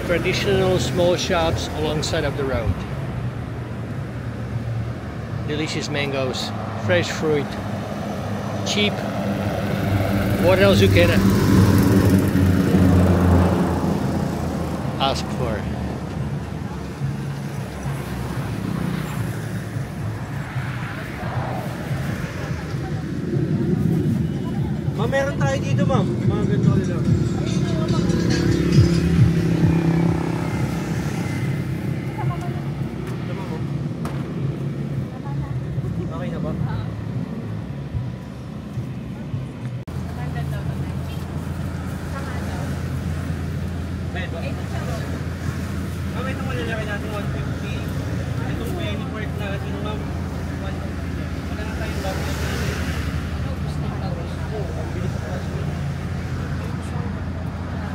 Traditional small shops alongside of the road. Delicious mangoes, fresh fruit, cheap. What else you can ask for? Ma'am, meron tayo dito, ma'am. Mga ganito nila. Okay na ba? Ma'am, itong malalaki natin 150. Itong penny pork natin, ma'am. 150. Wala na tayong bago natin.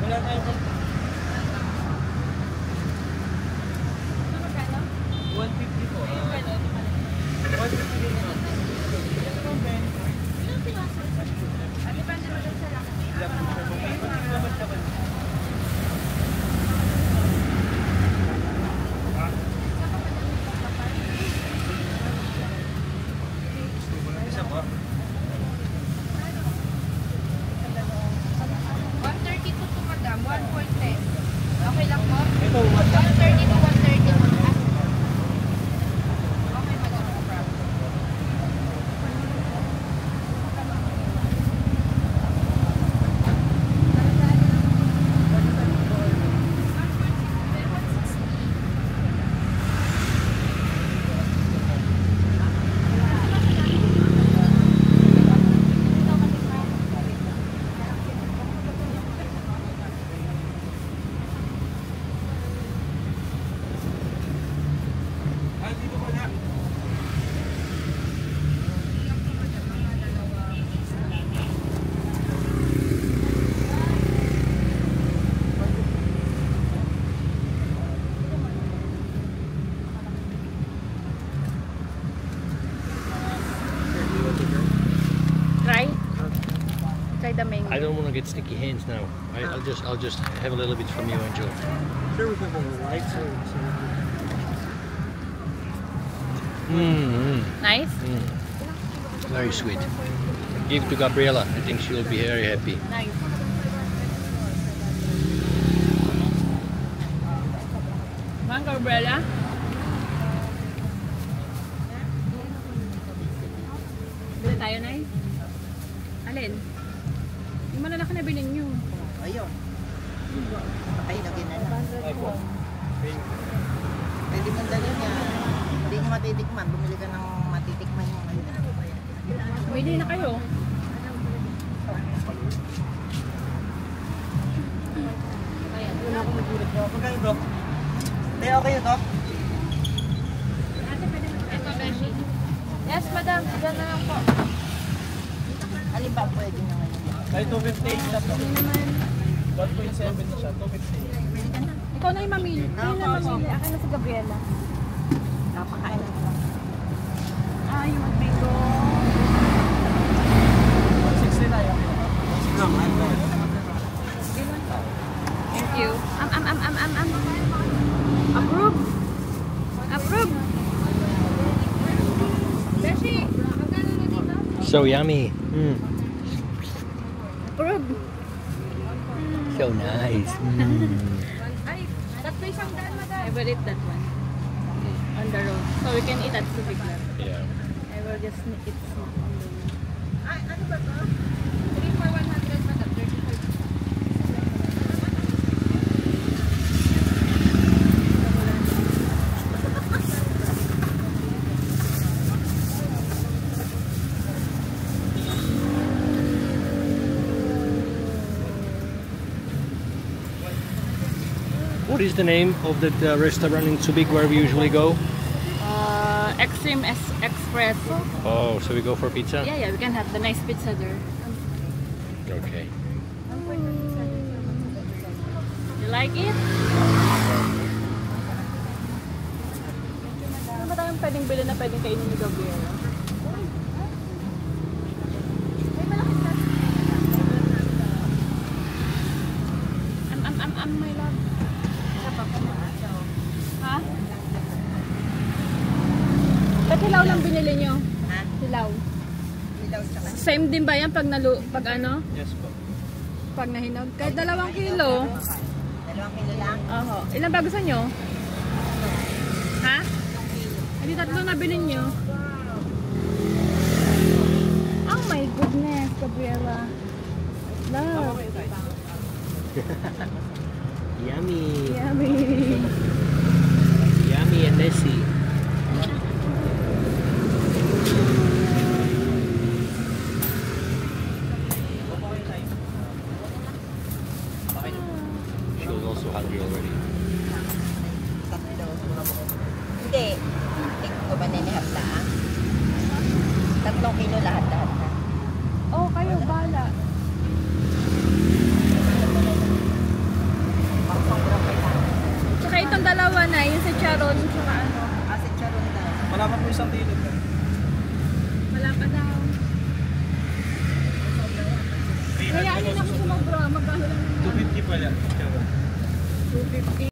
Wala tayong 150 po. 150 din ma'am. Isa po. 132 to madam, 1.10. Okay lang po? Ito, 130 to 130. Okay madam, no problem. dito po na. Try the mango. I don't want to get sticky hands now. I'll just have a little bit from you, Angel. Sure, we can go right side. Nice? Very sweet. Give it to Gabriela. I think she will be very happy. Nice. Mango, Gabriela? Bili tayo, Nay? Alin? Yung malalaki na bilhin nyo. Ayun. Ay, lagyan na lang. Pwede mong dalhin yan. Hindi mo matitikman. Bumili ka ng matitikman mo ngayon. Bili na kayo. Magkano bro? Tayo okay na to? Ito, Beshi. Yes, madam. Diyan na lang po. Alin ba pwede na ngayon? Ay, 250 na to. 1.7 na siya, 250. Ikaw na yung mamili. Ayun na mamili. Akin na si Gabriela. Napakain na lang. Ah, yung mango. 160 na yan. Thank you. Approve. Approve. Beshi, magkano na dito? So yummy. Approve. So nice. Ay, tatlo isang daan, madam. I will eat that one. On the road. So we can eat at Subic lang. Yeah. I will just eat snack on the road. Ay, ano ba to? 3 for 100, madam. 35. What is the name of that restaurant in Subic where we usually go? Extreme Espresso. Oh, so we go for pizza? Yeah, we can have the nice pizza there. Okay. You like it? Ano ba tayong pwedeng bilhin na pwedeng kainin ni Gabriela? My love. silaw lang binili nyo? Ha? Silaw. Ilaw tsaka. Same din ba yan pag, pag ano? Yes po. Pag nahinog? Kahit 2 kilo. 2 kilo lang. Oho. Ilan ba gusto nyo? Ha? Hindi 3 na bilhin nyo. Oh my goodness, Gabriela. Love. Yummy. Yummy. Yummy and messy. She was also hungry already. Tatlo. Hindi. Tingin ko ba ninihap na? 3 kilo lahat-lahat na. Oh, kayo, bala. Pang-sobrang pa lang. Tsaka itong 2 na, yung sa Charon, tsaka ano. Asin charon daw. Wala pa po 1 kilo. Wala pa daw. Kaya ano na ako sumobra, magkano lang naman. 250 pala. 250.